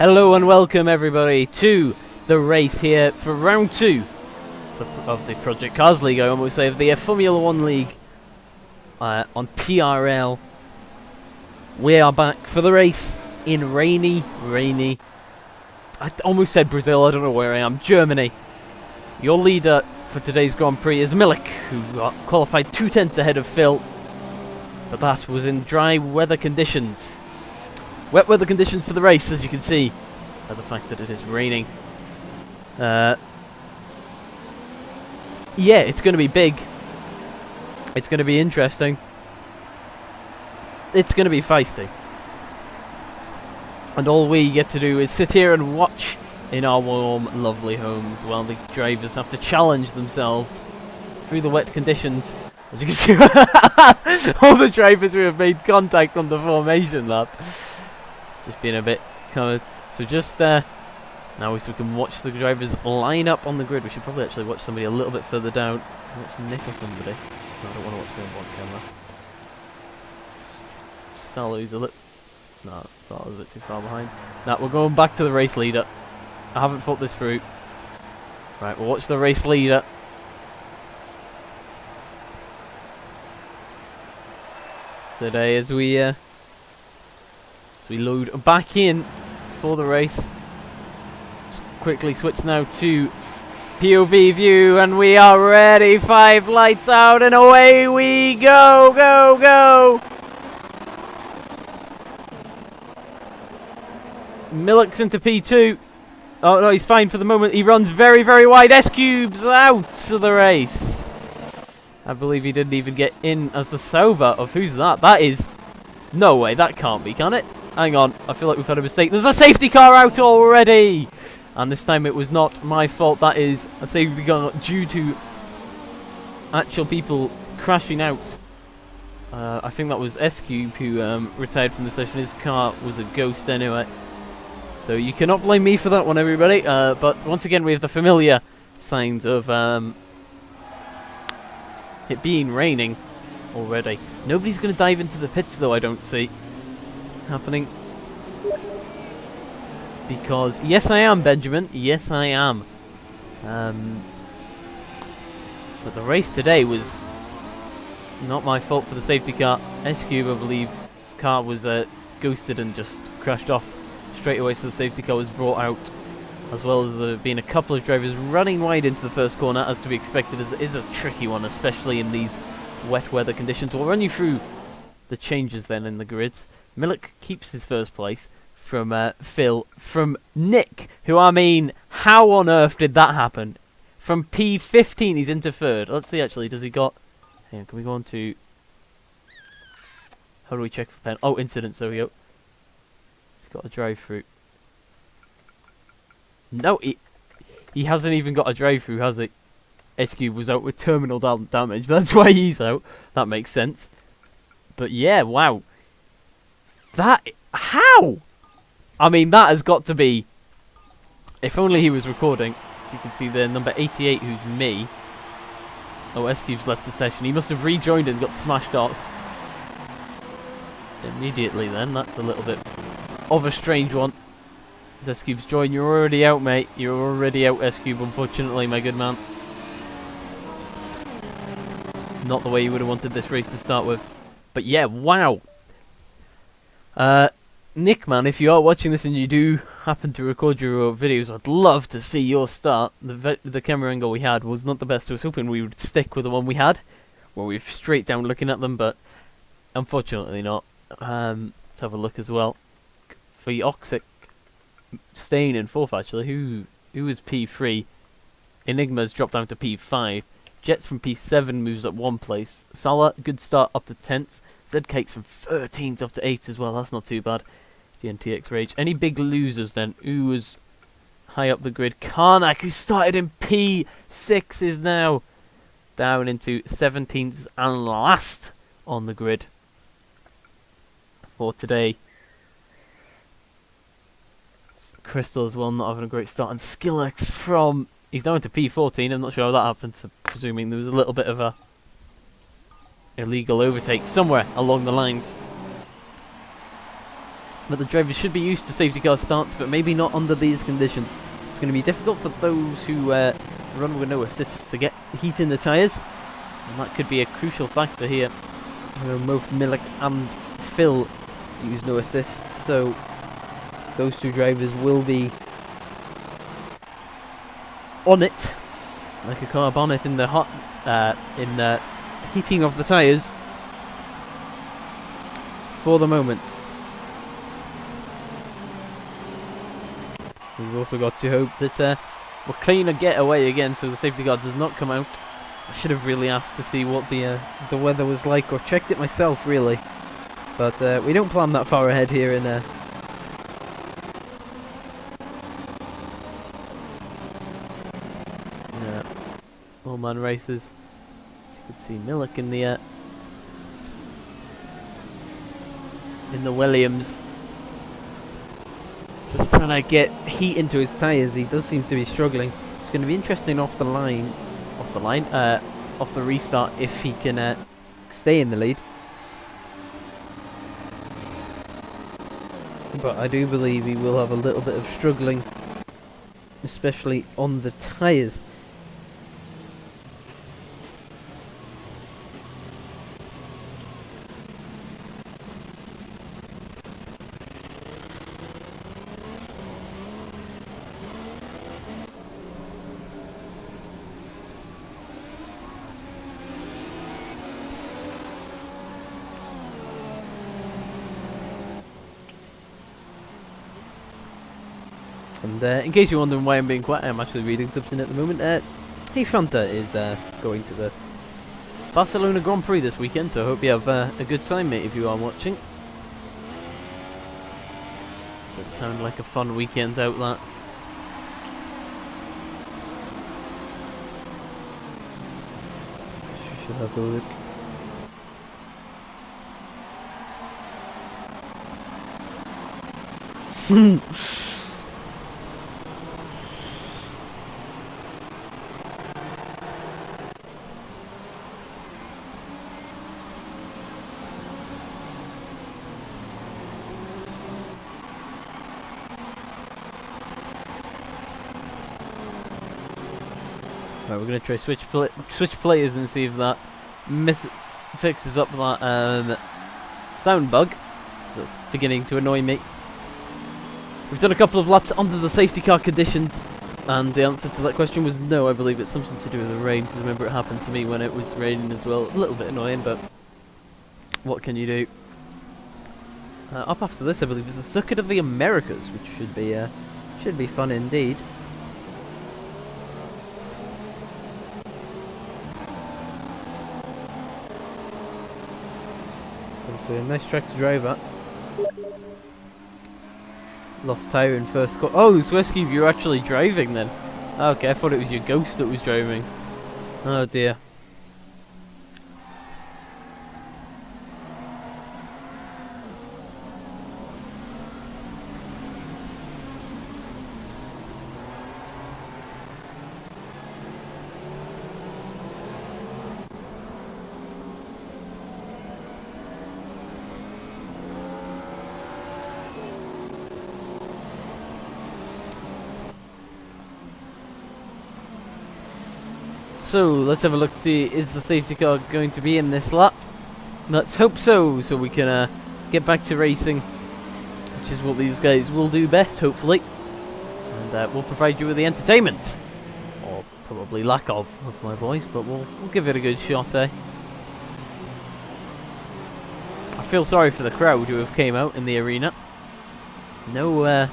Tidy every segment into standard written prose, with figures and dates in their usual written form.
Hello and welcome everybody to the race here for round 2 of the Project Cars League, I almost say, of the Formula 1 League on PRL. We are back for the race in rainy, I almost said Brazil, I don't know where I am, Germany. Your leader for today's Grand Prix is Milik, who qualified 2/10 ahead of Phil, but that was in dry weather conditions. Wet weather conditions for the race, as you can see, by the fact that it is raining. Yeah, it's going to be big. It's going to be interesting. It's going to be feisty. And all we get to do is sit here and watch in our warm, lovely homes while the drivers have to challenge themselves through the wet conditions. As you can see, all the drivers who have made contact on the formation lap. Just being a bit kind of... So just now we can watch the drivers line up on the grid. We should probably actually watch somebody a little bit further down. Watch Nick or somebody. No, I don't want to watch them on camera. Salo's a little... No, Salo's a bit too far behind. Nah, we're going back to the race leader. I haven't thought this through. Right, we'll watch the race leader. Today as we load back in for the race. Just quickly switch now to POV view, and we are ready. 5 lights out, and away we go, go! Milik's into P2. Oh no, he's fine for the moment. He runs very, very wide. S-Cube's out of the race. I believe he didn't even get in as the Sauber of who's that? That is... No way, that can't be, can it? Hang on, I feel like we've had a mistake. There's a safety car out already! And this time it was not my fault. That is a safety car due to actual people crashing out. I think that was S-Cube who retired from the session. His car was a ghost anyway. So you cannot blame me for that one, everybody. But once again, we have the familiar signs of it being raining already. Nobody's going to dive into the pits, though, I don't see happening. Because, yes I am, Benjamin. Yes I am. But the race today was not my fault for the safety car. S-Cube, I believe, his car was ghosted and just crashed off straight away, so the safety car was brought out, as well as there being a couple of drivers running wide into the first corner, as to be expected, as it is a tricky one, especially in these wet weather conditions. We'll run you through the changes then in the grids. Milik keeps his first place from Phil, from Nick, who, I mean, how on earth did that happen? From P15 he's into third. Let's see, actually, does he got... Hang on, can we go on to... How do we check for pen? Oh, incidents, there we go. Got a drive-through. No, he hasn't even got a drive-through, has he? S-Cube was out with terminal damage. That's why he's out. That makes sense. But yeah, wow. That... How? I mean, that has got to be... If only he was recording. So you can see there, number 88, who's me. Oh, S-Cube's left the session. He must have rejoined and got smashed off. Immediately then, that's a little bit... of a strange one. As S-Cube's joined, you're already out, mate. You're already out, S-Cube, unfortunately, my good man. Not the way you would have wanted this race to start with. But yeah, wow. Nick, man, if you are watching this and you do happen to record your videos, I'd love to see your start. The camera angle we had was not the best. I was hoping we would stick with the one we had, where we're straight down looking at them, but unfortunately not. Let's have a look as well. For Oxic, staying in 4th actually, who is P3. Enigma's dropped down to P5. Jets from P7 moves up 1 place. Salah, good start up to 10th. Zcakes from 13th up to 8th as well, that's not too bad. GTX Rage. Any big losers then? Who was high up the grid? Karnak, who started in P6, is now down into 17th and last on the grid for today. Crystal as well, not having a great start, and Skillex from... He's down to P14, I'm not sure how that happened, so presuming there was a little bit of a illegal overtake somewhere along the lines. But the drivers should be used to safety car starts, but maybe not under these conditions. It's going to be difficult for those who run with no assists to get heat in the tyres, and that could be a crucial factor here. Both Milik and Phil use no assists, so those two drivers will be on it, like a car bonnet in the heating of the tyres for the moment. We've also got to hope that we'll clean a getaway again, so the safety car does not come out. I should have really asked to see what the weather was like, or checked it myself really, but we don't plan that far ahead here in all-man races. As you can see, Milik in the Williams, just trying to get heat into his tyres. He does seem to be struggling. It's going to be interesting off the restart if he can stay in the lead. But I do believe he will have a little bit of struggling, especially on the tyres. And in case you're wondering why I'm being quiet, I'm actually reading something at the moment. Hey Fanta is going to the Barcelona Grand Prix this weekend, so I hope you have a good time, mate, if you are watching. Does sound like a fun weekend out, that. Should have a look. Right, we're going to try switch players and see if that fixes up that sound bug. That's beginning to annoy me. We've done a couple of laps under the safety car conditions, and the answer to that question was no. I believe it's something to do with the rain, because remember it happened to me when it was raining as well. A little bit annoying, but what can you do? Up after this, I believe, is the Circuit of the Americas, which should be fun indeed. Obviously a nice track to drive at. Lost tyre in first corner. Oh, Swirsky, you're actually driving then. Okay, I thought it was your ghost that was driving. Oh dear. So, let's have a look to see, is the safety car going to be in this lap? Let's hope so, so we can get back to racing, which is what these guys will do best, hopefully. And we'll provide you with the entertainment. Or probably lack of my voice, but we'll give it a good shot, eh? I feel sorry for the crowd who have came out in the arena. No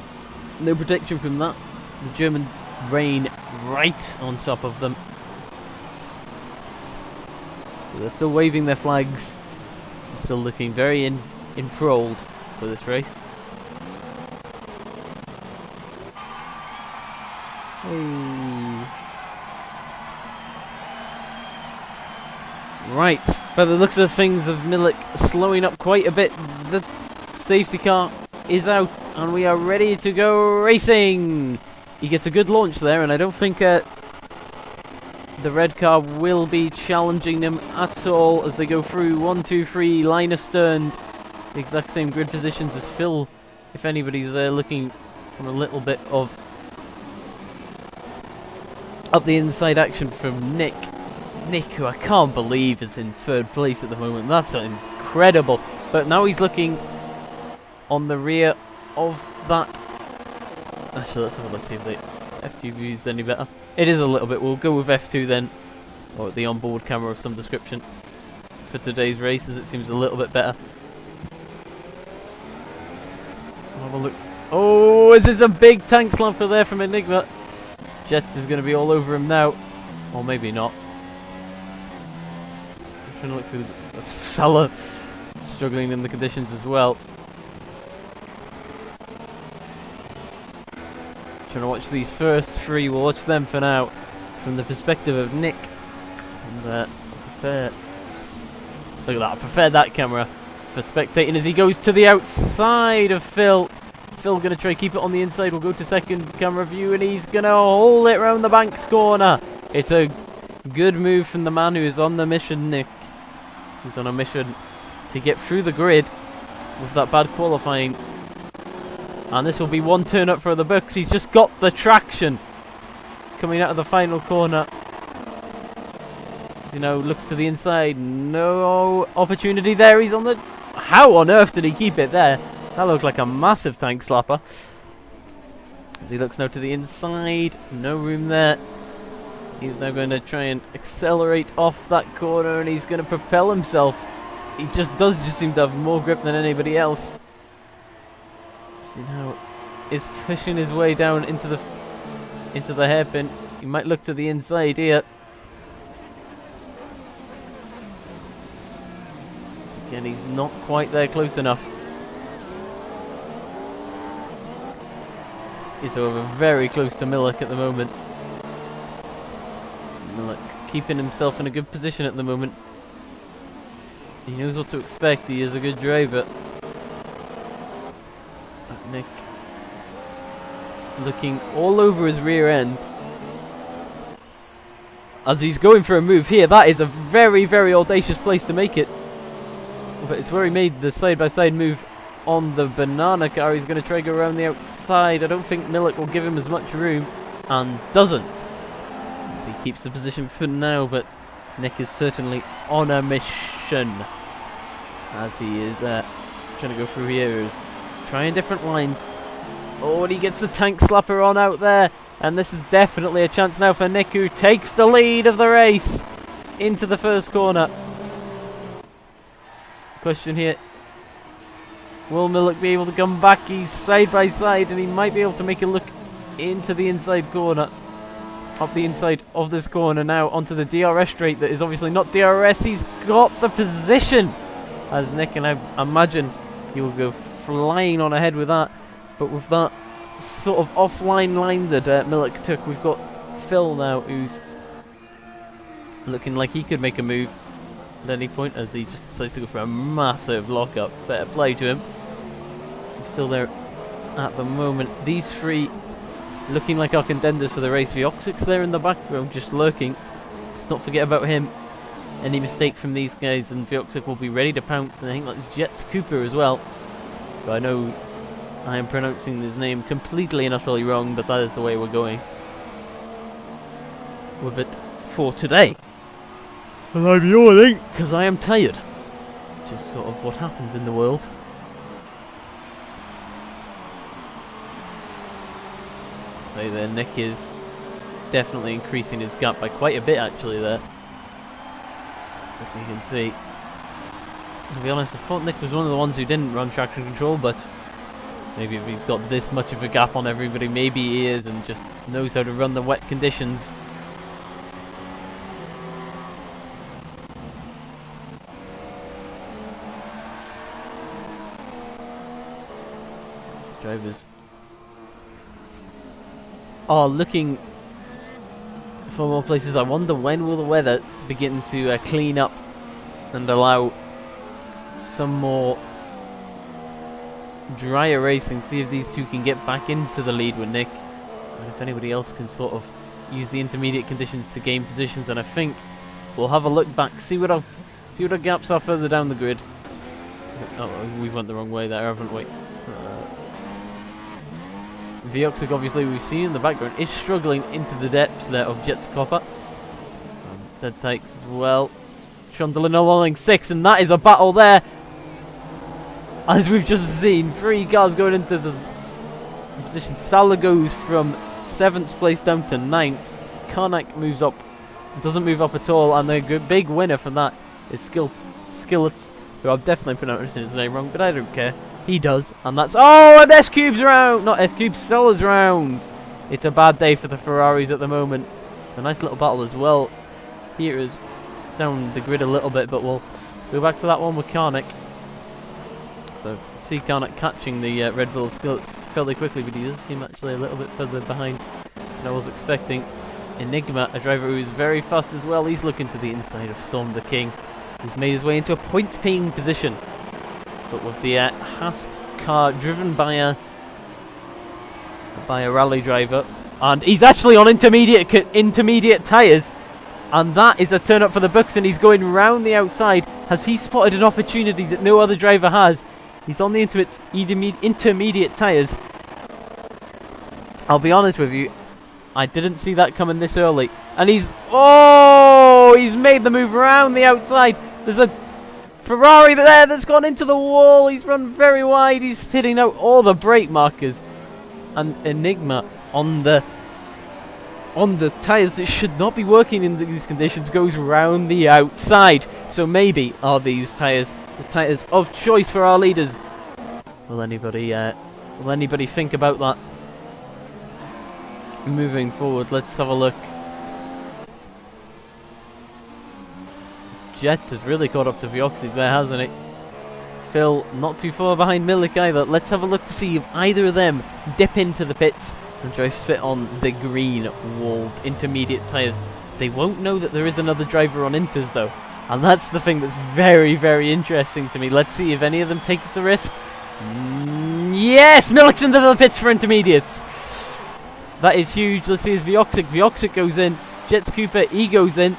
protection from that. The German rain right on top of them. They're still waving their flags. They're still looking very enthralled for this race. Hey. Right, by the looks of things of Milik slowing up quite a bit, the safety car is out and we are ready to go racing. He gets a good launch there, and I don't think the red car will be challenging them at all as they go through 1, 2, 3, line astern, the exact same grid positions as Phil if anybody's there looking for a little bit of up the inside action from Nick. Nick, who I can't believe is in 3rd place at the moment. That's incredible. But now he's looking on the rear of that. Actually, let's have a look, see if the F2 view is any better. It is a little bit. We'll go with F2 then, or the onboard camera of some description for today's race, as it seems a little bit better. Have a look. Oh, this is a big tank slamper there from Enigma. Jets is going to be all over him now, or maybe not. I'm trying to look through the Salah struggling in the conditions as well. Trying to watch these first 3. We'll watch them for now from the perspective of Nick. And I prefer, look at that, I prefer that camera for spectating as he goes to the outside of Phil. Phil going to try keep it on the inside. We'll go to second camera view and he's going to hold it round the banked corner. It's a good move from the man who is on the mission, Nick. He's on a mission to get through the grid with that bad qualifying. And this will be one turn up for the books. He's just got the traction coming out of the final corner. As he now looks to the inside. No opportunity there. He's on the... How on earth did he keep it there? That looked like a massive tank slapper. As he looks now to the inside. No room there. He's now going to try and accelerate off that corner and he's going to propel himself. He just seem to have more grip than anybody else. See now, is pushing his way down into the hairpin. He might look to the inside here. But again, he's not quite there close enough. He's however very close to Millock at the moment. Millock keeping himself in a good position at the moment. He knows what to expect. He is a good driver. Nick looking all over his rear end as he's going for a move here. That is a very, very audacious place to make it, but it's where he made the side-by-side move on the banana car. He's going to try to go around the outside. I don't think Millock will give him as much room, and doesn't. He keeps the position for now, but Nick is certainly on a mission as he is trying to go through here. Trying different lines. Oh, and he gets the tank slapper on out there. And this is definitely a chance now for Nick, who takes the lead of the race into the first corner. Question here. Will Millock be able to come back? He's side by side and he might be able to make a look into the inside corner. Up the inside of this corner now onto the DRS straight that is obviously not DRS. He's got the position as Nick, and I imagine he will go flying on ahead with that. But with that sort of offline line that Millock took, we've got Phil now, who's looking like he could make a move at any point as he just decides to go for a massive lockup. Fair play to him. He's still there at the moment. These 3 looking like our contenders for the race. Vioxic's there in the background just lurking. Let's not forget about him. Any mistake from these guys and Vioxic will be ready to pounce. And I think that's Jets Cooper as well. But I know I am pronouncing his name completely and utterly wrong, but that is the way we're going with it for today. And I'm yawning because I am tired. Which is sort of what happens in the world. As I say there, Nick is definitely increasing his gap by quite a bit actually there. As you can see. To be honest, I thought Nick was one of the ones who didn't run traction control, but maybe if he's got this much of a gap on everybody, maybe he is and just knows how to run the wet conditions. These drivers are looking for more places. I wonder when will the weather begin to clean up and allow some more drier racing. See if these 2 can get back into the lead with Nick, and if anybody else can sort of use the intermediate conditions to gain positions. And I think we'll have a look back, see what our gaps are further down the grid. Oh, we went the wrong way there, haven't we? Vioxic, obviously, we've seen in the background, is struggling into the depths there of Jets Copper. Zed takes as well. Trundling along 6, and that is a battle there. As we've just seen, 3 cars going into the position. Salah goes from 7th place down to 9th. Karnak moves up, doesn't move up at all, and the big winner from that is Skillets, who I'm definitely pronouncing his name wrong, but I don't care. He does, and that's... Oh, and S-Cube's round! Not S-Cube, Stella's round! It's a bad day for the Ferraris at the moment. A nice little battle as well. Here is down the grid a little bit, but we'll go back to that one with Karnak. So, see Karnak catching the Red Bull Skillets fairly quickly, but he does seem actually a little bit further behind than I was expecting. Enigma, a driver who's very fast as well, he's looking to the inside of Storm the King, who's made his way into a point-paying position. But with the Hast car driven by a rally driver, and he's actually on intermediate tyres, and that is a turn up for the books, and he's going round the outside. Has he spotted an opportunity that no other driver has? He's on the intermediate tyres. I'll be honest with you, I didn't see that coming this early, and he's made the move around the outside. There's a Ferrari there that's gone into the wall. He's run very wide. He's hitting out all the brake markers. And Enigma on the tyres that should not be working in these conditions goes round the outside. So maybe are these tyres the tyres of choice for our leaders? Will anybody think about that? Moving forward, let's have a look. Jets has really caught up to Vioxic there, hasn't it? Phil not too far behind Milik either. Let's have a look to see if either of them dip into the pits and try to fit on the green walled intermediate tyres. They won't know that there is another driver on Inters though, and that's the thing that's very, very interesting to me. Let's see if any of them takes the risk. Yes! Milik's into the pits for intermediates. That is huge. Let's see if Vioxic goes in. Jets Cooper, he goes in.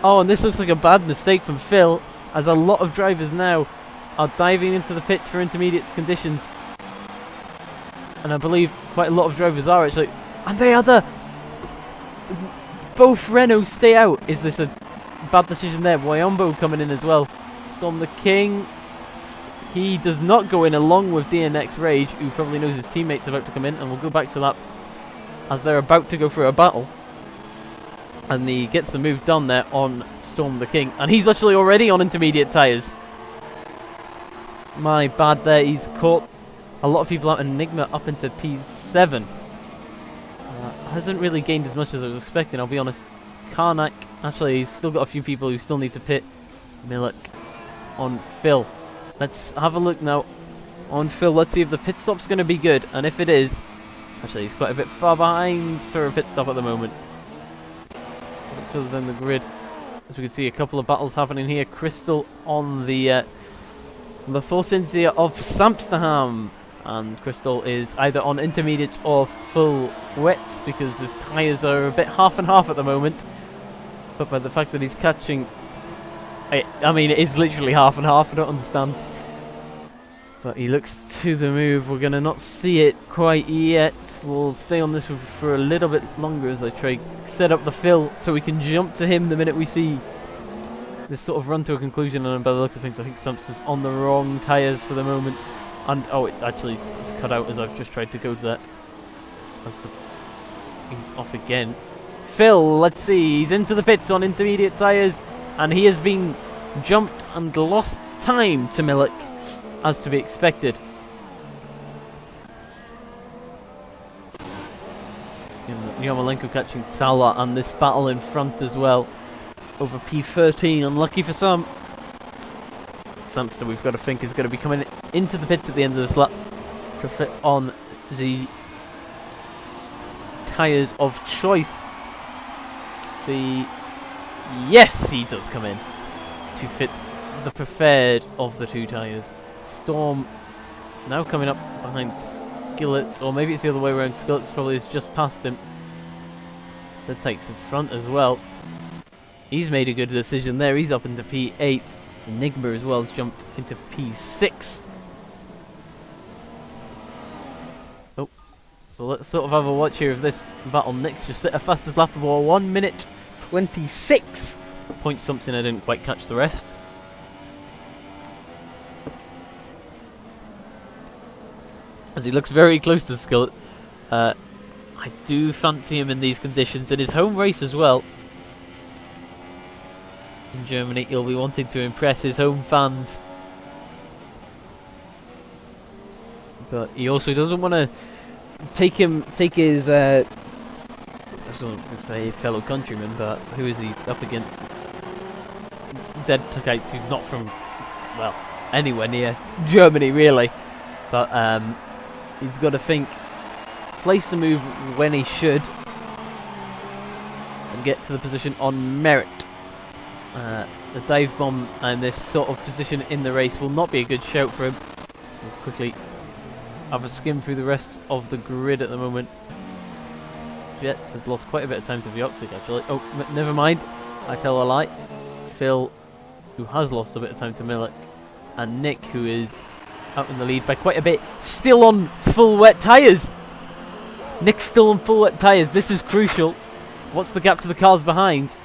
Oh, and this looks like a bad mistake from Phil, as a lot of drivers now are diving into the pits for intermediate conditions. And I believe quite a lot of drivers are actually. And they are both Renaults stay out. Is this a bad decision there? Wayombo coming in as well. Storm the King. He does not go in along with DNX Rage, who probably knows his teammate's about to come in, and we'll go back to that as they're about to go for a battle. And he gets the move done there on Storm the King. And he's actually already on intermediate tyres. My bad there. He's caught a lot of people out. Enigma up into P7. Hasn't really gained as much as I was expecting, I'll be honest. Karnak, actually, he's still got a few people who still need to pit. Milik on Phil. Let's have a look now on Phil. Let's see if the pit stop's going to be good. And if it is, actually, he's quite a bit far behind for a pit stop at the moment. Further than the grid, as we can see a couple of battles happening here. Crystal on the Force India of Samsterdam, and Crystal is either on intermediates or full wets because his tyres are a bit half and half at the moment. But by the fact that he's catching, I mean it is literally half and half. I don't understand. But he looks to the move. We're gonna not see it quite yet. We'll stay on this for a little bit longer as I try to set up the fill so we can jump to him the minute we see this sort of run to a conclusion. And by the looks of things, I think Sumps is on the wrong tyres for the moment. And oh, it actually is cut out as I've just tried to go to that. He's off again. Phil, let's see. He's into the pits on intermediate tyres, and he has been jumped and lost time to Milik, as to be expected. Yarmolenko catching Salah, and this battle in front as well over P13. Unlucky for some. Samster, we've got to think, is going to be coming into the pits at the end of this lap to fit on the tyres of choice. See, yes, he does come in to fit the preferred of the two tyres. Storm now coming up behind Skillet, or maybe it's the other way around. Skillet probably has just passed him. That takes in front as well. He's made a good decision there. He's up into P8. Enigma as well has jumped into P6. Oh, So let's sort of have a watch here of this battle. Nick's just set a fastest lap of all 1 minute 26 point something. I didn't quite catch the rest. As he looks very close to Skillet. I do fancy him in these conditions. In his home race as well. In Germany, he'll be wanting to impress his home fans. But he also doesn't want to take his I was going to say fellow countryman, but who is he up against? It's Z-Takite, who's not from, well, anywhere near Germany really. But he's got to think, place the move when he should, and get to the position on merit. The dive bomb and this sort of position in the race will not be a good shout for him. Let's quickly have a skim through the rest of the grid at the moment. Jets has lost quite a bit of time to Vioxic actually. Oh, never mind. I tell a lie. Phil, who has lost a bit of time to Milik, and Nick, who is out in the lead by quite a bit, still on full wet tyres. Nick's still on full wet tyres. This is crucial. What's the gap to the cars behind?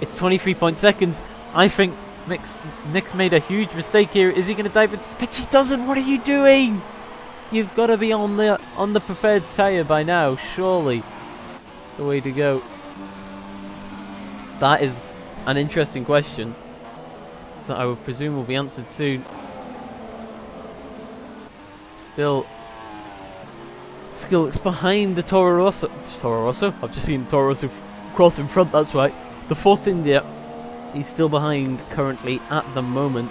It's 23 seconds. I think Nick's made a huge mistake here. Is he going to dive into the pits? He doesn't. What are you doing? You've got to be on the preferred tyre by now, surely. The way to go. That is an interesting question that I would presume will be answered soon. Still, Skillets behind the Toro Rosso. Toro Rosso? I've just seen Toro Rosso cross in front, that's right. The Force India, he's still behind currently at the moment.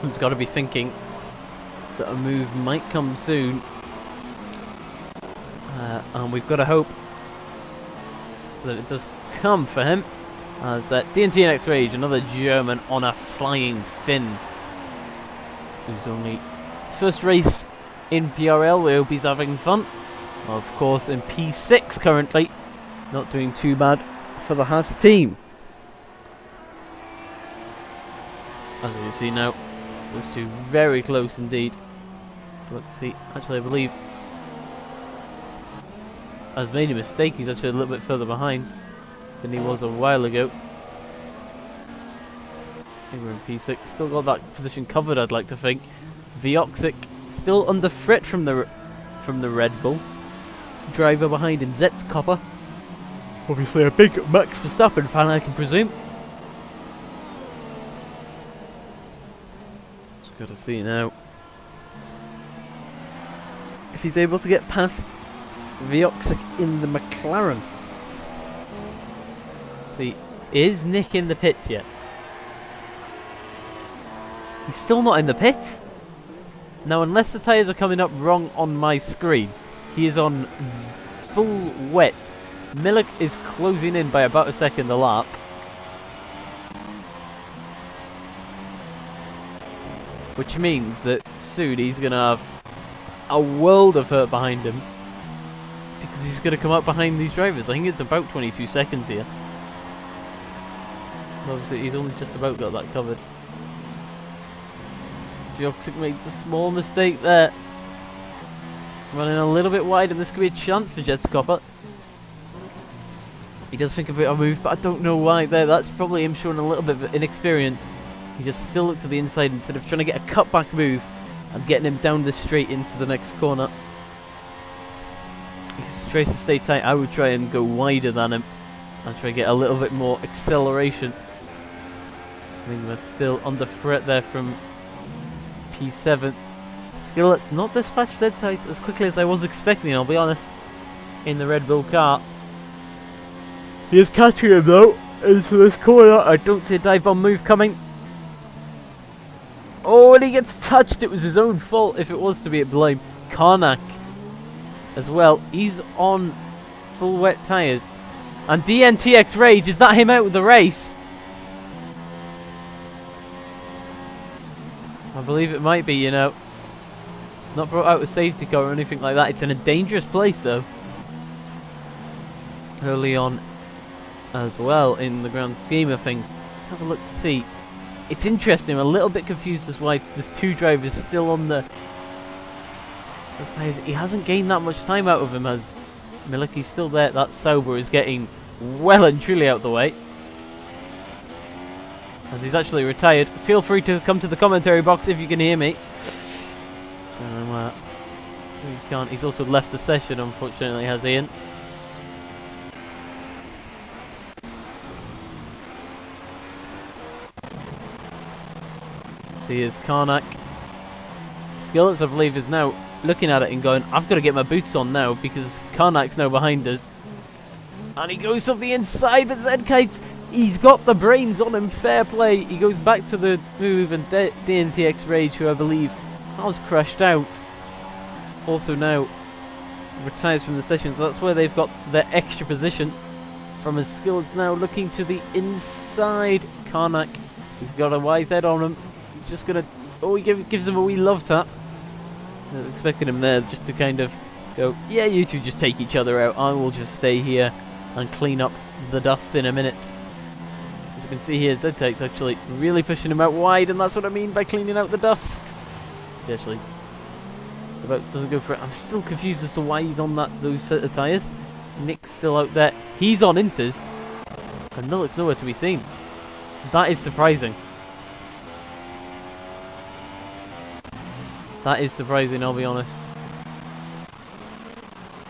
He's got to be thinking that a move might come soon. And we've got to hope that it does come for him. As DNTNX Rage, another German on a flying fin. Who's only first race in PRL, we hope he's having fun. Of course in P6 currently, not doing too bad for the Haas team. As we see now, those two very close indeed. Let's see, actually I believe has made a mistake. He's actually a little bit further behind than he was a while ago. I think we're in P6. Still got that position covered, I'd like to think. Vioxic still under threat from the Red Bull. Driver behind in Zet's Copper. Obviously a big Max Verstappen fan, I can presume. Just got to see now if he's able to get past Vioxic in the McLaren. Let's see, is Nick in the pits yet? He's still not in the pits. Now, unless the tyres are coming up wrong on my screen, he is on full wet. Milik is closing in by about a second a lap. Which means that soon he's going to have a world of hurt behind him. Because he's going to come up behind these drivers. I think it's about 22 seconds here. Obviously, he's only just about got that covered. Vioxic makes a small mistake there. Running a little bit wide, and this could be a chance for Jets Copper. He does think a bit of a move, but I don't know why there. That's probably him showing a little bit of inexperience. He just still looked to the inside instead of trying to get a cutback move and getting him down the straight into the next corner. He tries to stay tight. I would try and go wider than him and try to get a little bit more acceleration. I think we're still under threat there from P7. Skillet's not dispatched Z-Tight as quickly as I was expecting, I'll be honest, in the Red Bull car. He is catching him though into this corner. I don't see a dive bomb move coming. Oh, and he gets touched. It was his own fault if it was to be at blame. Karnak as well. He's on full wet tyres. And DNTX Rage, is that him out of the race? I believe it might be, you know. It's not brought out a safety car or anything like that. It's in a dangerous place though. Early on as well in the grand scheme of things. Let's have a look to see. It's interesting. I'm a little bit confused as why there's two drivers still on the he hasn't gained that much time out of him as Miliki's still there. That Sauber is getting well and truly out of the way. As he's actually retired. Feel free to come to the commentary box if you can hear me. He can't. He's also left the session, unfortunately, has Ian. See, here's Karnak. Skillets, I believe, is now looking at it and going, I've got to get my boots on now because Karnak's now behind us. And he goes up the inside, but Zedkite, he's got the brains on him, fair play. He goes back to the move, and DNTX Rage, who I believe has crashed out, also now retires from the session. So that's where they've got their extra position from his Skillets now looking to the inside. Karnak, he's got a wise head on him. He's just going to, oh, he gives him a wee love tap. I was expecting him there just to kind of go, yeah, you two just take each other out. I will just stay here and clean up the dust in a minute. As you can see here, Zedkite's actually really pushing him out wide, and that's what I mean by cleaning out the dust. He actually doesn't go for it. I'm still confused as to why he's on those set of tyres. Nick's still out there. He's on Inters, and Milik's nowhere to be seen. That is surprising. That is surprising, I'll be honest.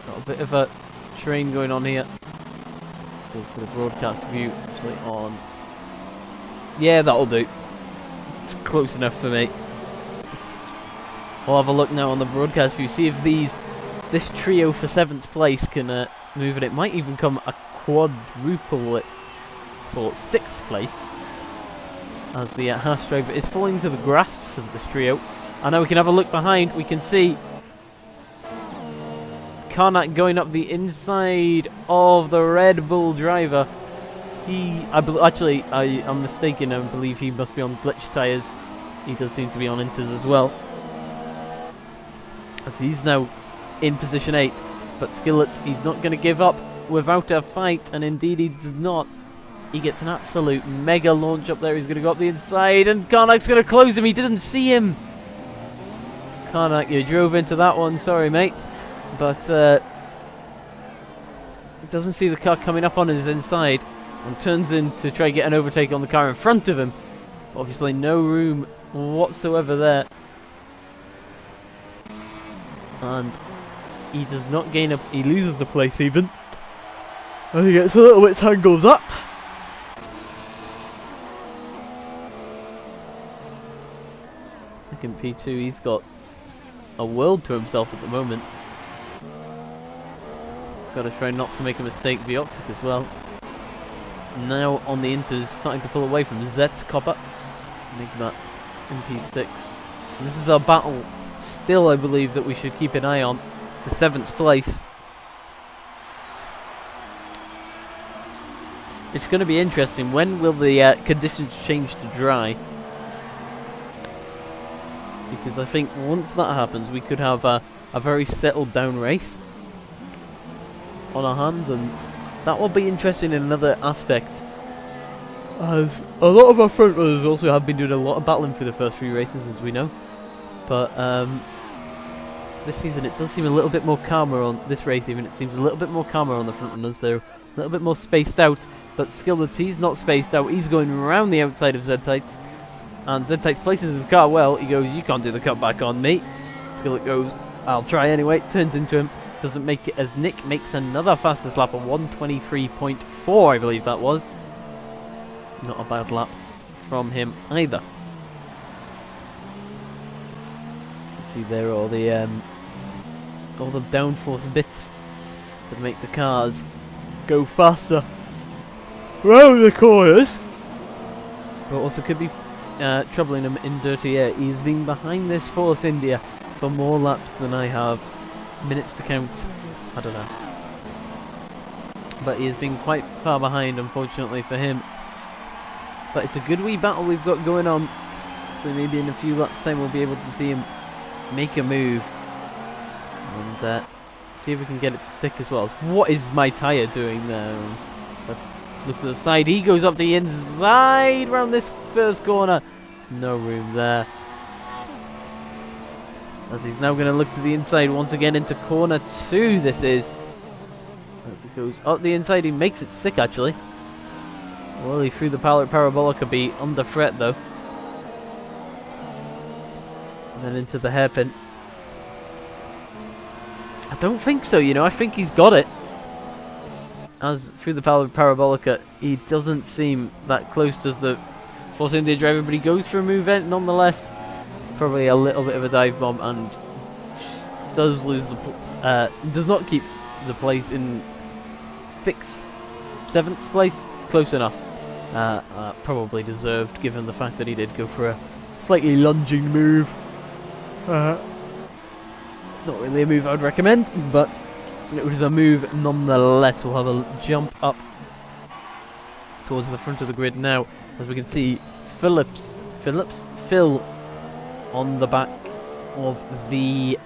Got a bit of a train going on here. Let's go for the broadcast view. Actually on. Yeah, that'll do. It's close enough for me. We'll have a look now on the broadcast view. See if this trio for 7th place can move it. It might even come a quadruple it for 6th place. As the Haas driver is falling to the grasps of this trio. And now we can have a look behind. We can see Karnak going up the inside of the Red Bull driver. I'm mistaken. I believe he must be on glitch tyres. He does seem to be on Inters as well. As he's now in position 8. But Skillet, he's not going to give up without a fight. And indeed he does not. He gets an absolute mega launch up there. He's going to go up the inside. And Karnak's going to close him. He didn't see him. Karnak, you drove into that one, sorry mate, but doesn't see the car coming up on his inside and turns in to try and get an overtake on the car in front of him. Obviously no room whatsoever there, and he does not gain a, he loses the place even, and he gets a little bit tangled up. I think in P2 he's got a world to himself at the moment. He's got to try not to make a mistake. Vioxic as well. Now on the Inters, starting to pull away from Zet's Copper. Enigma in P6. And this is our battle still, I believe, that we should keep an eye on for 7th place. It's going to be interesting. When will the conditions change to dry? Because I think once that happens, we could have a very settled down race on our hands, and that will be interesting in another aspect, as a lot of our front runners also have been doing a lot of battling for the first few races, as we know. But this season it does seem a little bit more calmer on this race. Even it seems a little bit more calmer on the front runners. They're a little bit more spaced out, but Skillet, he's not spaced out. He's going around the outside of Zedkite. And Zedkite places his car well. He goes, you can't do the cutback on me. Skillet goes, I'll try anyway. Turns into him. Doesn't make it, as Nick makes another fastest lap of 1:23.4, I believe that was. Not a bad lap from him either. See there all the downforce bits that make the cars go faster round the corners. But also could be troubling him in dirty air. He's been behind this Force India for more laps than I have minutes to count. I don't know, but he has been quite far behind, unfortunately for him. But it's a good wee battle we've got going on, so maybe in a few laps time we'll be able to see him make a move and see if we can get it to stick as well. What is my tyre doing there? So look to the side, he goes up the inside round this first corner. No room there. As he's now going to look to the inside once again into corner 2, this is. As it goes up the inside, he makes it stick actually. Well, he threw the parabolica be under threat though. And then into the hairpin. I don't think so, you know, I think he's got it. As through the parabolica, he doesn't seem that close to the Force India driver, but he goes for a move in nonetheless. Probably a little bit of a dive bomb and does lose the does not keep the place in 6th, 7th place. Close enough. Probably deserved given the fact that he did go for a slightly lunging move. Not really a move I'd recommend, but it was a move nonetheless. We'll have a jump up towards the front of the grid now, as we can see Phil on the back of the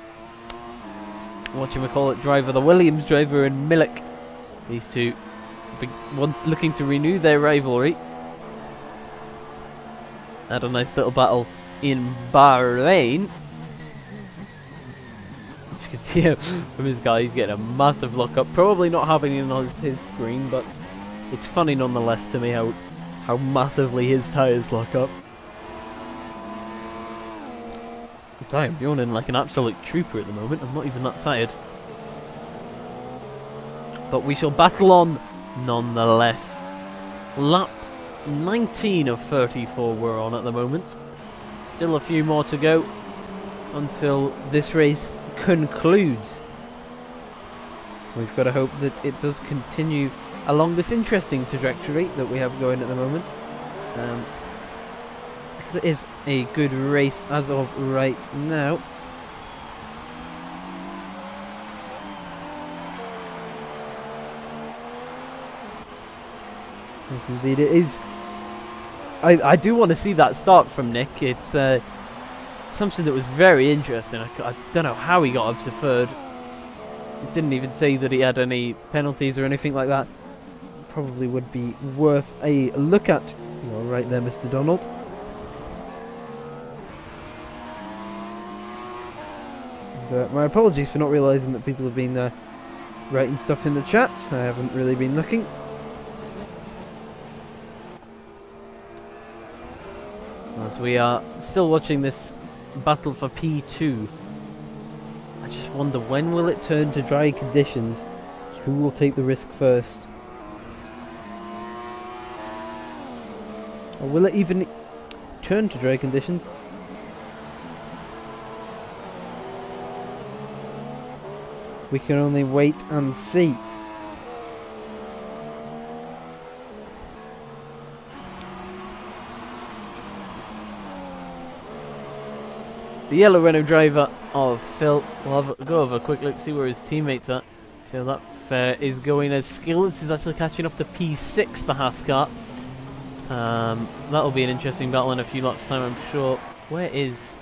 whatchamacallit driver, the Williams driver, and Milik. These two looking to renew their rivalry. Had a nice little battle in Bahrain. As you can see from his guy, he's getting a massive lockup. Probably not happening on his screen, but it's funny nonetheless to me how massively his tyres lock up. I'm yawning like an absolute trooper at the moment. I'm not even that tired. But we shall battle on nonetheless. Lap 19 of 34 we're on at the moment. Still a few more to go until this race concludes. We've got to hope that it does continue along this interesting trajectory that we have going at the moment. Because it is a good race as of right now. Yes, indeed it is. I do want to see that start from Nick. It's something that was very interesting. I don't know how he got up to third. It didn't even say that he had any penalties or anything like that. Probably would be worth a look at. You're right there, Mr. Donald. And, my apologies for not realising that people have been writing stuff in the chat. I haven't really been looking. As we are still watching this battle for P2, I just wonder, when will it turn to dry conditions? Who will take the risk first? Or will it even turn to dry conditions? We can only wait and see. The yellow Renault driver of Phil will go over a quick look, see where his teammates are. So that fair is going as Skillets is actually catching up to P6, the Haas car. That'll be an interesting battle in a few laps' time, I'm sure. Where is...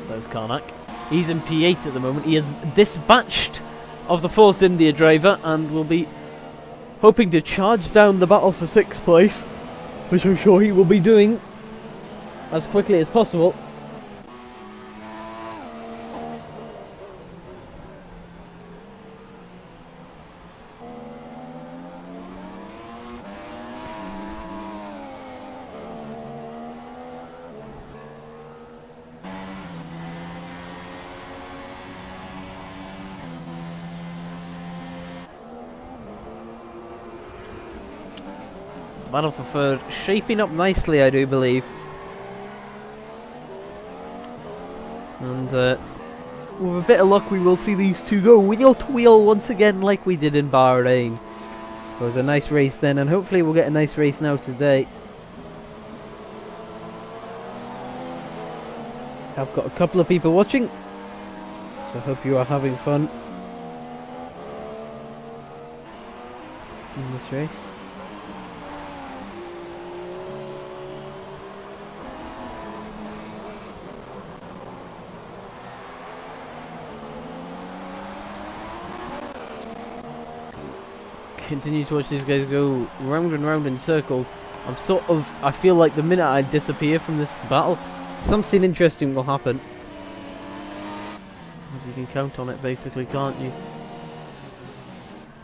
There's Karnak. He's in P8 at the moment. He is dispatched of the Force India driver and will be hoping to charge down the battle for 6th place, which I'm sure he will be doing as quickly as possible. Battle for third shaping up nicely, I do believe. And with a bit of luck, we will see these two go wheel to wheel once again, like we did in Bahrain. It was a nice race then, and hopefully we'll get a nice race now today. I've got a couple of people watching, so I hope you are having fun in this race. Continue to watch these guys go round and round in circles. I feel like the minute I disappear from this battle, something interesting will happen. As you can count on it, basically, can't you?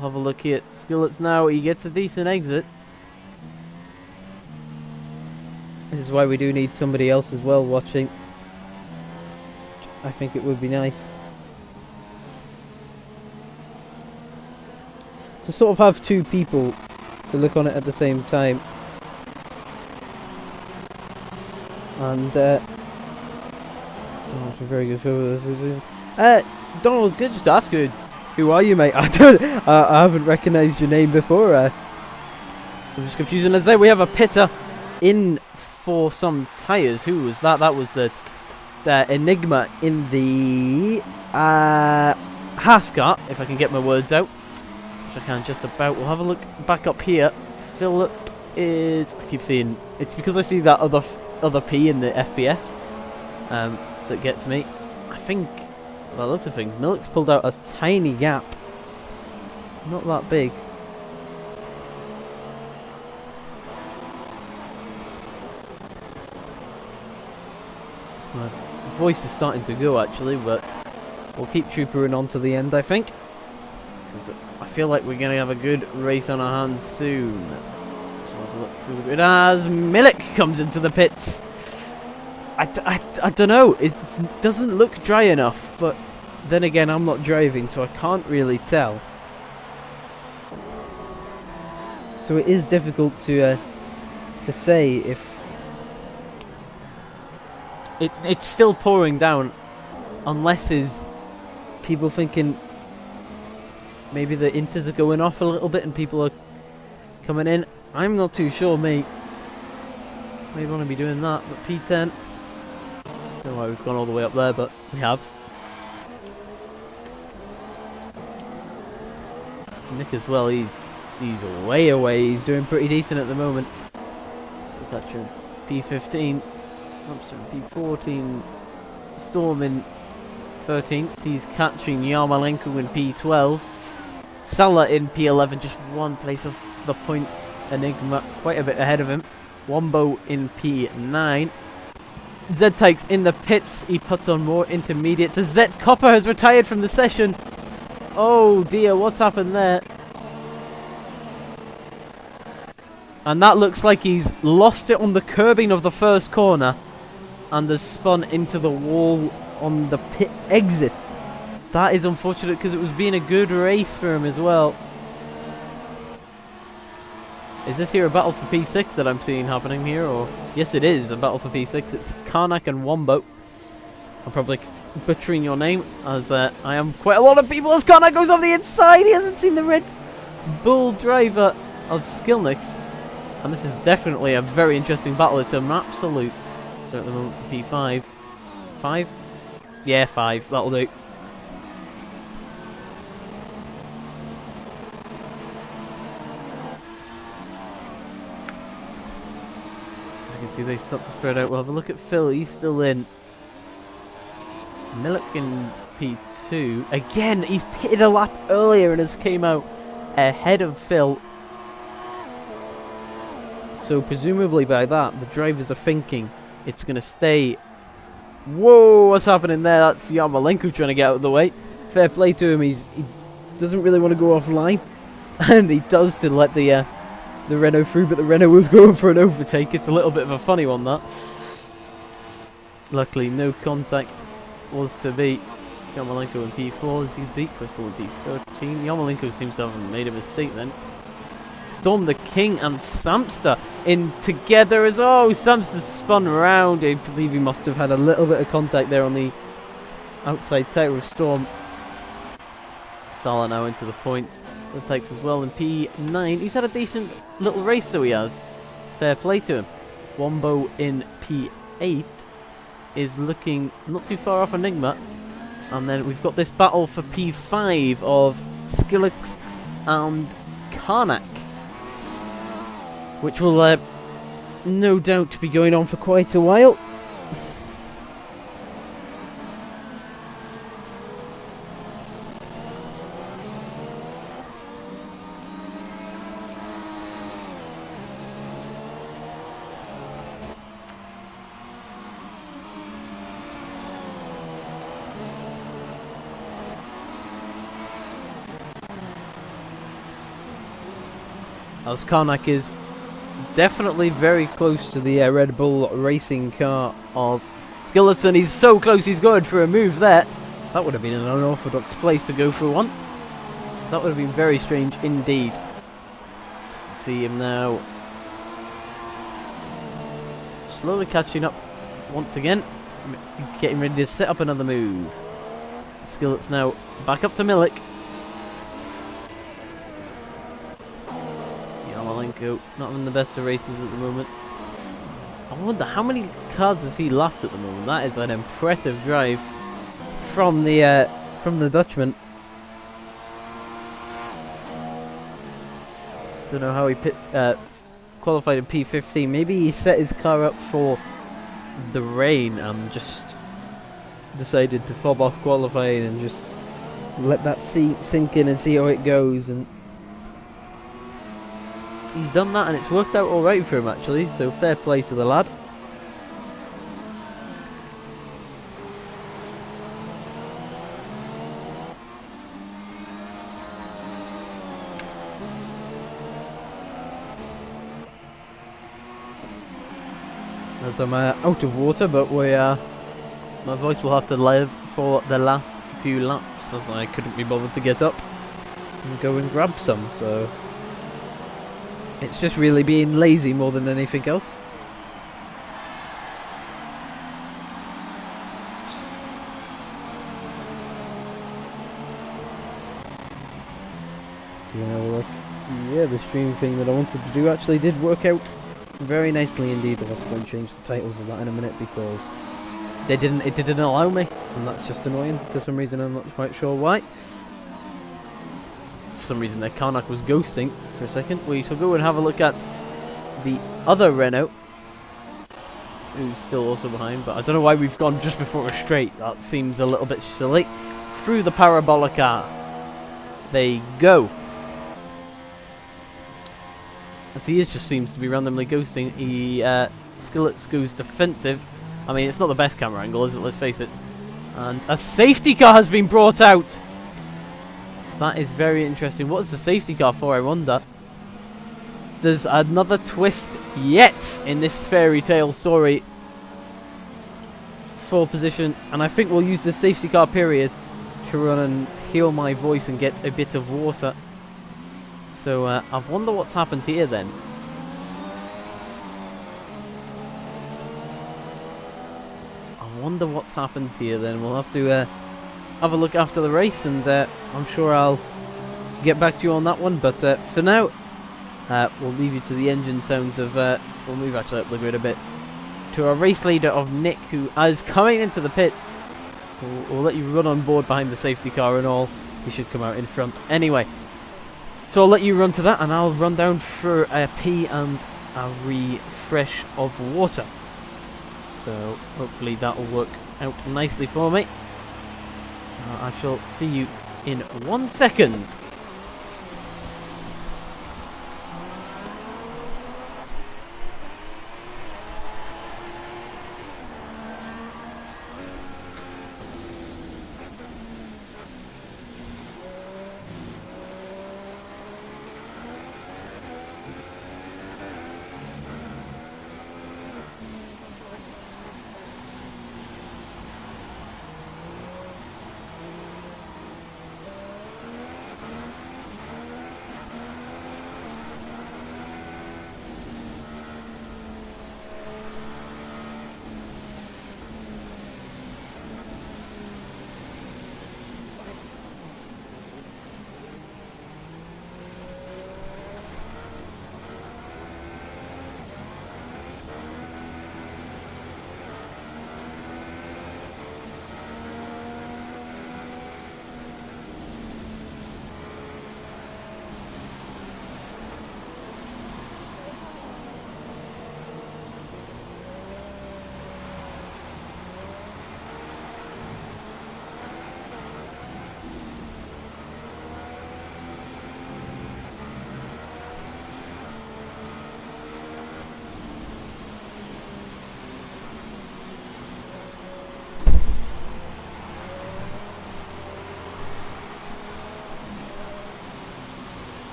Have a look here. Skillets now. He gets a decent exit. This is why we do need somebody else as well watching. I think it would be nice to sort of have two people to look on it at the same time. And Donald's a very good film for this. Donald, could just ask you, who are you, mate? I haven't recognised your name before. I'm just confusing. As there, we have a pitter in for some tyres. Who was that? That was the Enigma in the Haskart, if I can get my words out. Which I can just about. We'll have a look back up here. Philip is... I keep seeing... It's because I see that other P in the FPS that gets me. I think, by the looks of things, Milk's pulled out a tiny gap. Not that big. My voice is starting to go actually, but we'll keep troopering on to the end, I think. Because I feel like we're going to have a good race on our hands soon. So I'll look through the grid as Milik comes into the pits. I don't know, it doesn't look dry enough, but then again I'm not driving, so I can't really tell. So it is difficult to say if it's still pouring down, unless is people thinking maybe the inters are going off a little bit and people are coming in. I'm not too sure, mate. Maybe want to be doing that, but P10. Don't know why we've gone all the way up there, but we have. Nick as well, he's way away. He's doing pretty decent at the moment. Still catching P15. Samster in P14. Storm in 13th. He's catching Yarmolenko in P12. Salah in P11, just one place of the points. Enigma quite a bit ahead of him. Wombo in P9. Z-Tykes in the pits. He puts on more intermediates. As Z Copper has retired from the session. Oh dear, what's happened there? And that looks like he's lost it on the curbing of the first corner and has spun into the wall on the pit exit. That is unfortunate because it was being a good race for him as well. Is this here a battle for P6 that I'm seeing happening here? Or yes, it is a battle for P6. It's Karnak and Wombo. I'm probably butchering your name, as I am quite a lot of people, as Karnak goes off the inside. He hasn't seen the Red Bull driver of Skillnix. And this is definitely a very interesting battle. It's an absolute... So at the moment for P5. 5? Yeah, 5. That'll do. So I can see they start to spread out. We'll have a look at Phil. He's still in. Milik in P2. Again, he's pitted a lap earlier and has came out ahead of Phil. So presumably by that, the drivers are thinking it's going to stay. Whoa, what's happening there? That's Yarmolenko trying to get out of the way. Fair play to him. He doesn't really want to go offline. And he does to let the Renault through, but the Renault was going for an overtake. It's a little bit of a funny one, that. Luckily, no contact was to be. Yarmolenko in P4, as you can see. Crystal in P13. Yarmolenko seems to have made a mistake then. Storm the King and Samster in together as... Oh, Samster spun around. I believe he must have had a little bit of contact there on the outside tire with Storm. Salah now into the points. That takes as well in P9. He's had a decent little race, so he has. Fair play to him. Wombo in P8 is looking not too far off Enigma. And then we've got this battle for P5 of Skillix and Karnak, which will no doubt be going on for quite a while. as Karnak is definitely very close to the Red Bull racing car of Skillets, and he's so close, he's going for a move there. That would have been an unorthodox place to go for one. That would have been very strange indeed. See him now. Slowly catching up once again. Getting ready to set up another move. Skillets now back up to Milik. Yarmolenko not in the best of races at the moment. I wonder how many cars has he lapped at the moment. That is an impressive drive from the Dutchman. Don't know how he qualified in P15. Maybe he set his car up for the rain and just decided to fob off qualifying and just let that sink in and see how it goes. And he's done that, and it's worked out alright for him actually. So fair play to the lad. As I'm out of water, but my voice will have to live for the last few laps, as I couldn't be bothered to get up and go and grab some, so it's just really being lazy more than anything else. You know, look, yeah, the stream thing that I wanted to do actually did work out very nicely indeed. I'll have to go and change the titles of that in a minute because it didn't allow me, and that's just annoying for some reason. I'm not quite sure why. For some reason their Karnak was ghosting for a second. We shall go and have a look at the other Renault, who's still also behind, but I don't know why we've gone just before a straight. That seems a little bit silly. Through the Parabolica they go. As he just seems to be randomly ghosting. Skillets goes defensive. I mean, it's not the best camera angle, is it? Let's face it. And a safety car has been brought out. That is very interesting. What is the safety car for, I wonder? There's another twist yet in this fairy tale story. Full position, and I think we'll use the safety car period to run and heal my voice and get a bit of water. So I wonder what's happened here then. I wonder what's happened here then. We'll have to have a look after the race, and I'm sure I'll get back to you on that one. But for now, we'll leave you to the engine sounds of... we'll move actually up the grid a bit. To our race leader of Nick, who is coming into the pits. We'll let you run on board behind the safety car and all. He should come out in front anyway. So I'll let you run to that, and I'll run down for a pee and a refresh of water. So hopefully that will work out nicely for me. I shall see you in 1 second.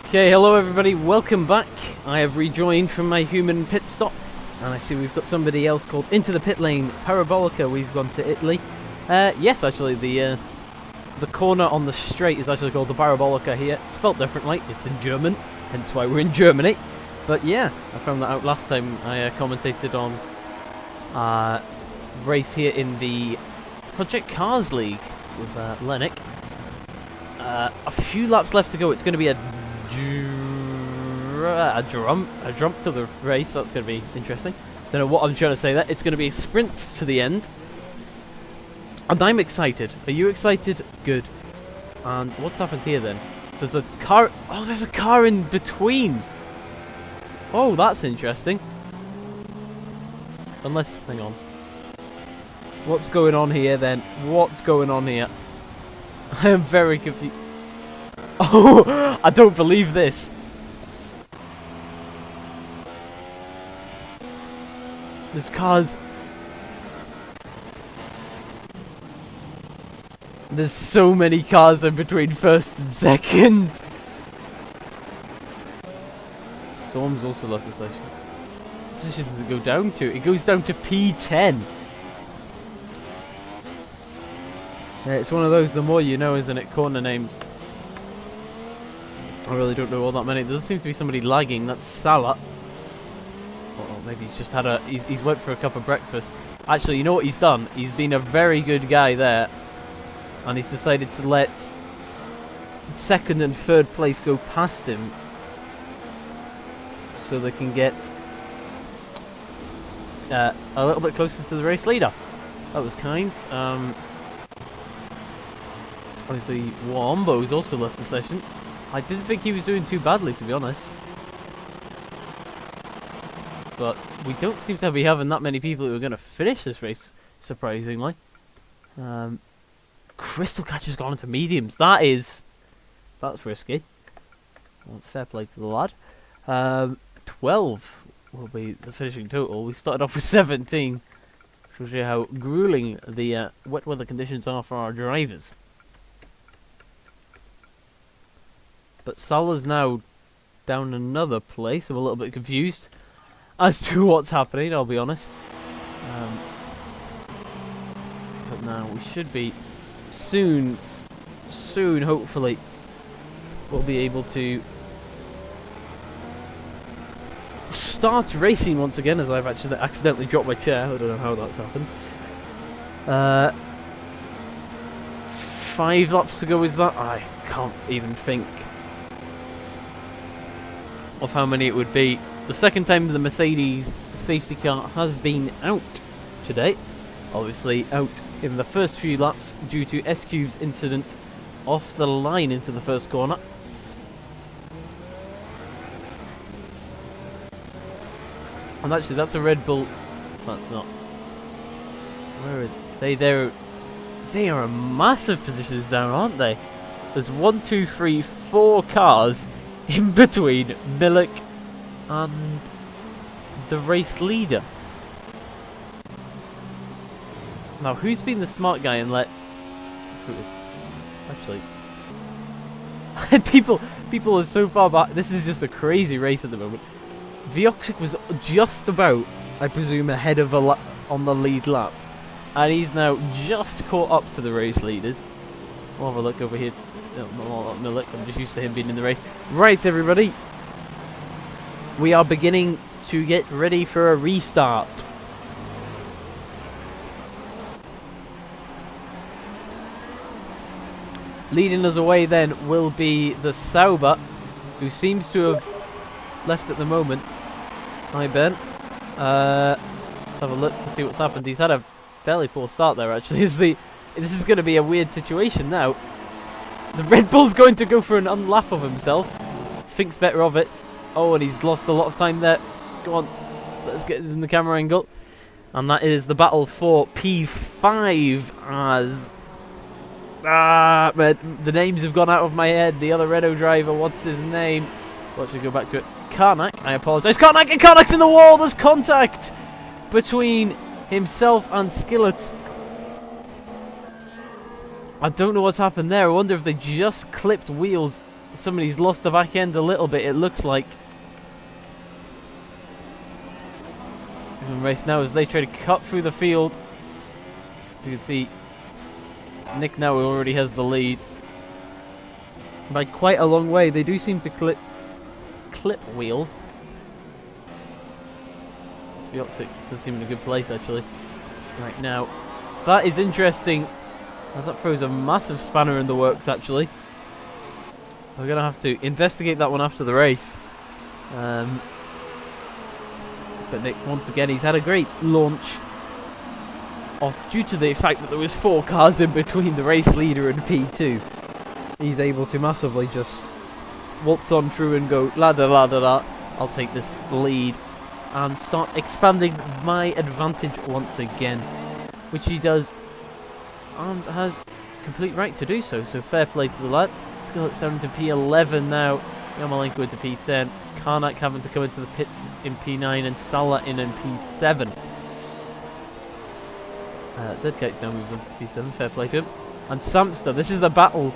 Okay, hello everybody, welcome back. I have rejoined from my human pit stop, and I see we've got somebody else called Into the Pit Lane, Parabolica. We've gone to Italy. Yes, actually, the corner on the straight is actually called the Parabolica here. It's spelled differently, it's in German, hence why we're in Germany. But yeah, I found that out last time I commentated on race here in the Project Cars League with Lennox. A few laps left to go. It's going to be a jump to the race. That's going to be interesting. Don't know what I'm trying to say there. It's going to be a sprint to the end. And I'm excited. Are you excited? Good. And what's happened here then? There's a car. Oh, there's a car in between. Oh, that's interesting. Unless, hang on. What's going on here then? What's going on here? I am very confused. Oh, I don't believe this. There's cars. There's so many cars in between first and second. Storm's also left the station. What position does it go down to? It goes down to P10. Yeah, it's one of those, the more you know, isn't it? Corner names. I really don't know all that many. There does seem to be somebody lagging. That's Salah. Oh, maybe he's just had a... He's went for a cup of breakfast. Actually, you know what he's done? He's been a very good guy there. And he's decided to let second and third place go past him. So they can get a little bit closer to the race leader. That was kind. Obviously, Wombo's also left the session. I didn't think he was doing too badly, to be honest. But we don't seem to be having that many people who are going to finish this race, surprisingly. Crystal Catcher's gone into mediums. That's risky. Well, fair play to the lad. 12 will be the finishing total. We started off with 17. Shows you how grueling the wet weather conditions are for our drivers. But Salah's now down another place. I'm a little bit confused as to what's happening, I'll be honest. But now we should be soon, hopefully, we'll be able to start racing once again, as I've actually accidentally dropped my chair. I don't know how that's happened. 5 laps to go, is that? I can't even think of how many it would be. The second time the Mercedes safety car has been out today. Obviously out in the first few laps due to S-Cube's incident off the line into the first corner. And actually that's a Red Bull. That's not. Where are they? They are a massive positions down, aren't they? There's 1, 2, 3, 4 cars in between Milik and the race leader. Now, who's been the smart guy and let... Actually... people are so far back. This is just a crazy race at the moment. Vioxic was just about, I presume, ahead of on the lead lap. And he's now just caught up to the race leaders. We'll have a look over here. No, not Milik. I'm just used to him being in the race. Right, everybody. We are beginning to get ready for a restart. Leading us away then will be the Sauber, who seems to have left at the moment. Hi, Ben. Let's have a look to see what's happened. He's had a fairly poor start there, actually. This is going to be a weird situation now. The Red Bull's going to go for an unlap of himself. Thinks better of it. Oh, and he's lost a lot of time there. Go on. Let's get in the camera angle. And that is the battle for P5 as... the names have gone out of my head. The other Renault driver, what's his name? Let's go back to it. Karnak, I apologise. Karnak's in the wall! There's contact between himself and Skillet. I don't know what's happened there. I wonder if they just clipped wheels somebody's lost the back end a little bit, it looks like. And race now as they try to cut through the field. As you can see, Nick now already has the lead by quite a long way. They do seem to clip wheels. Vioxic does seem in a good place actually right now. That is interesting, as that throws a massive spanner in the works actually. We're gonna have to investigate that one after the race. But Nick, once again, he's had a great launch off due to the fact that there was 4 cars in between the race leader and P2. He's able to massively just waltz on through and go la da la da da. I'll take this lead and start expanding my advantage once again, which he does and has complete right to do so. So fair play to the lad. Skillet's down into P11 now. Yarmolenko into P10. Karnak having to come into the pits in P9 and Salah in P7. Zkite's now moves on to P7. Fair play to him. And Samster. This is the battle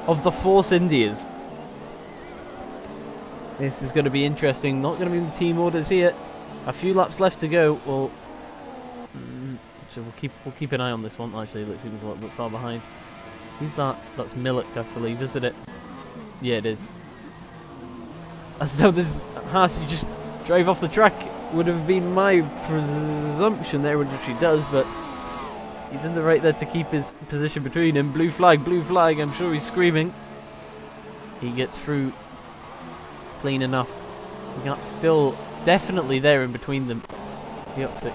of the Force Indias. This is going to be interesting. Not going to be in team orders here. A few laps left to go. Well, so we'll keep an eye on this one. Actually, it seems a little bit far behind. Who's that? That's Millet, I believe, isn't it? Yeah, it is. As though this Haas, you just drive off the track, would have been my presumption there, which he does, but he's in the right there to keep his position between him. Blue flag, I'm sure he's screaming. He gets through clean enough. The gap's still definitely there in between them. Vioxic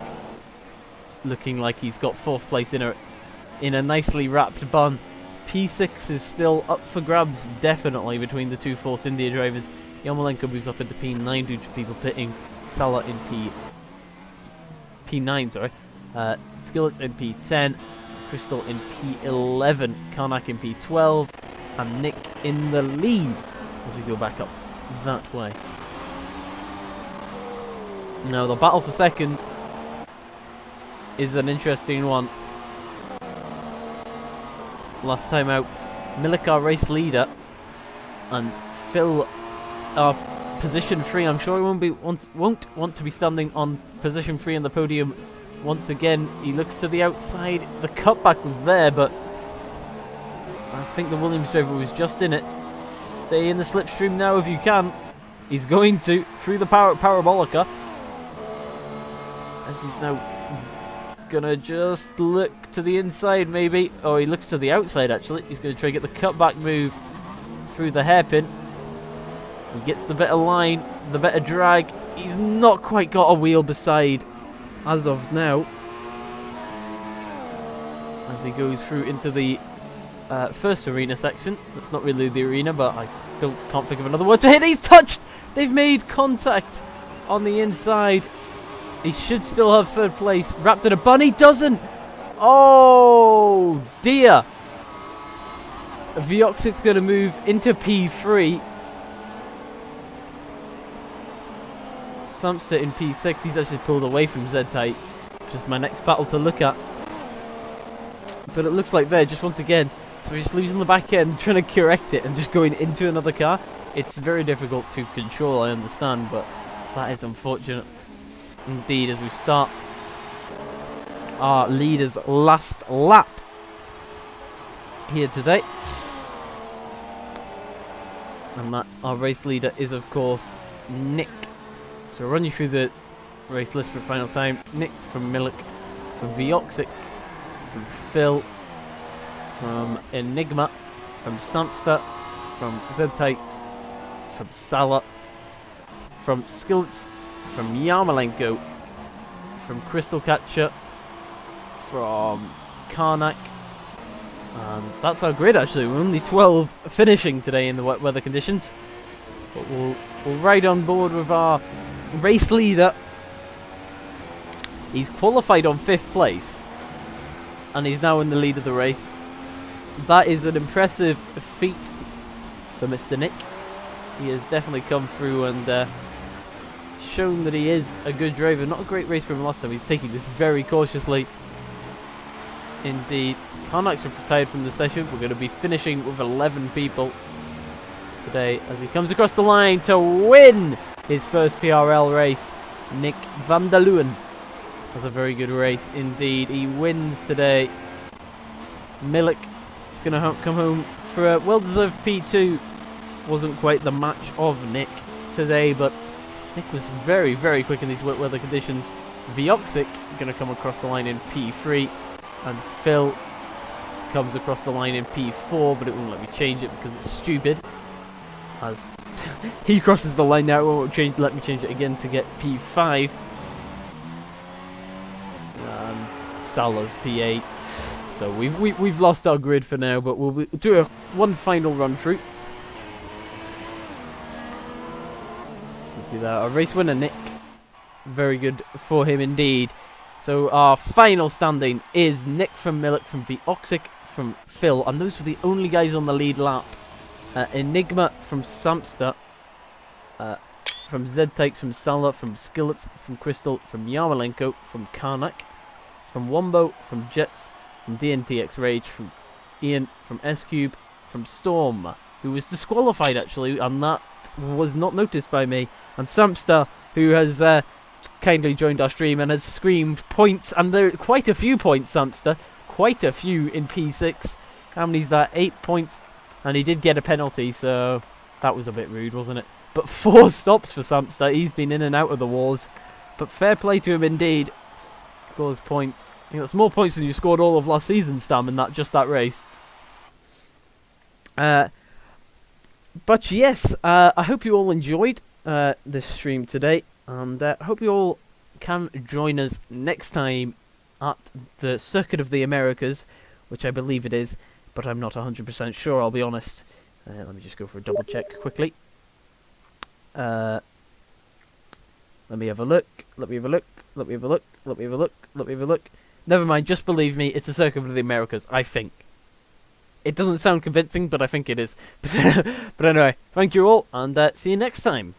looking like he's got 4th place in a nicely wrapped bun. P6 is still up for grabs, definitely, between the 2 Force India drivers. Yarmolenko moves up into P9 due to people pitting. Salah in P9, sorry. Skillet's in P10. Crystal in P11. Karnak in P12. And Nick in the lead as we go back up that way. Now, the battle for second is an interesting one. Last time out, Milik, race leader, and Phil position 3. I'm sure he won't want to be standing on position 3 in the podium once again. He looks to the outside. The cutback was there, but I think the Williams driver was just in it. Stay in the slipstream now if you can. He's going to through the parabolica, as he's now gonna just look to the inside maybe. Oh, he looks to the outside actually. He's gonna try to get the cutback move through the hairpin. He gets the better line, the better drag. He's not quite got a wheel beside as of now, as he goes through into the first arena section. That's not really the arena, but I can't think of another word to hit. He's touched! They've made contact on the inside. He should still have 3rd place. Wrapped in a bun. He doesn't! Oh dear! Vioxic's going to move into P3. Samster in P6. He's actually pulled away from Z-Tights, which is my next battle to look at. But it looks like they're just once again, so he's just losing the back end, trying to correct it and just going into another car. It's very difficult to control, I understand, but that is unfortunate indeed as we start our leader's last lap here today. And that our race leader is of course Nick. So I'll run you through the race list for the final time. Nick from Milik, from Vioxic, from Phil, from Enigma, from Samster, from Z-Tights, from Salah, from Skillets, from Yarmolenko, from Crystal Catcher, from Karnak. And that's our grid actually. We're only 12 finishing today in the wet weather conditions. But we'll ride on board with our race leader. He's qualified on 5th place, and he's now in the lead of the race. That is an impressive feat for Mr. Nick. He has definitely come through and shown that he is a good driver. Not a great race for him last time. He's taking this very cautiously indeed. Karnak's retired from the session. We're going to be finishing with 11 people. today as he comes across the line to win his first PRL race. Nick van der Leeuwen has a very good race indeed. He wins today. Milik is going to come home for a well-deserved P2. Wasn't quite the match of Nick today, but Nick was very, very quick in these wet weather conditions. Vioxic going to come across the line in P3, and Phil comes across the line in P4, but it won't let me change it because it's stupid. As he crosses the line now, it won't let me change it again to get P5. And Salah's P8. So we've lost our grid for now, but we'll do one final run through. So you see that our race winner Nick, very good for him indeed. So our final standing is Nick from Milik, from Vioxic, from Phil, and those were the only guys on the lead lap. Enigma from Samster, from Z-Takes, from Salah, from Skillets, from Crystal, from Yarmolenko, from Karnak, from Wombo, from Jets, from DNTX Rage, from Ian, from S-Cube, from Storm, who was disqualified actually, and that was not noticed by me, and Samster, who has kindly joined our stream and has screamed points, and there are quite a few points, Samster, quite a few in P6. How many's that? 8 points, and he did get a penalty, so that was a bit rude, wasn't it? But 4 stops for Samster. He's been in and out of the wars, but fair play to him indeed. Scores points. I think that's more points than you scored all of last season, Stam, in just that race. But yes, I hope you all enjoyed this stream today, and I hope you all can join us next time at the Circuit of the Americas, which I believe it is, but I'm not 100% sure, I'll be honest. Let me just go for a double check quickly. Let me have a look. Let me have a look. Let me have a look. Let me have a look. Let me have a look. Never mind, just believe me, it's a Circuit of the Americas, I think. It doesn't sound convincing, but I think it is. But anyway, thank you all, and see you next time.